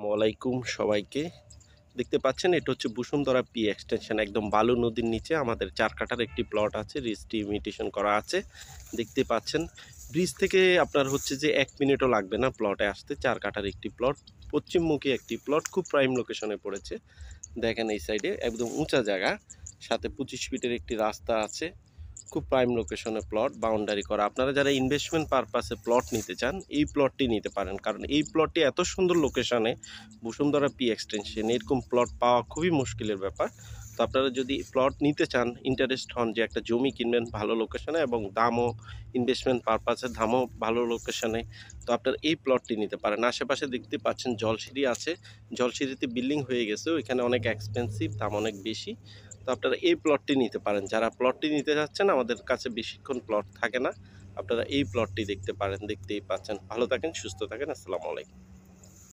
ওয়ালাইকুম সবাইকে। দেখতে পাচ্ছেন এটা হচ্ছে বসুন্ধরা পি এক্সটেনশন, একদম বালু নদীর নিচে আমাদের ৪ কাঠার একটি প্লট আছে, রিজিস্ট্রি ইমিটেশন করা আছে। দেখতে পাচ্ছেন ব্রিজ থেকে আপনার হচ্ছে যে ১ মিনিটও লাগবে না প্লটে আসতে। ৪ কাঠার একটি প্লট, পশ্চিমমুখী একটি প্লট, খুব প্রাইম লোকেশনে পড়েছে। দেখেন এই সাইডে একদম উঁচা জায়গা, সাথে ২৫ ফিটের একটি রাস্তা আছে। খুব প্রাইম লোকেশনে প্লট, বাউন্ডারি করা। আপনারা যারা ইনভেস্টমেন্ট পারপাসে প্লট নিতে চান এই প্লটটি নিতে পারেন, কারণ এই প্লটটি এত সুন্দর লোকেশনে, বসুন্ধরা পি এক্সটেনশন, এরকম প্লট পাওয়া খুবই মুশকিলের ব্যাপার। তো আপনারা যদি প্লট নিতে চান, ইন্টারেস্ট হন যে একটা জমি কিনবেন ভালো লোকেশনে এবং দামও, ইনভেস্টমেন্ট পারপাসে দামও ভালো লোকেশনে, তো আপনারা এই প্লটটি নিতে পারেন। আশেপাশে দেখতে পাচ্ছেন জলসিঁড়ি আছে, জলসিঁড়িতে বিল্ডিং হয়ে গেছে, এখানে অনেক এক্সপেন্সিভ, দাম অনেক বেশি। তো আপনারা এই প্লটটি নিতে পারেন। যারা প্লটটি নিতে যাচ্ছেন, আমাদের কাছে বেশিক্ষণ প্লট থাকে না, আপনারা এই প্লটটি দেখতে পারেন। দেখতেই পাচ্ছেন। ভালো থাকেন, সুস্থ থাকেন। আসসালামু আলাইকুম।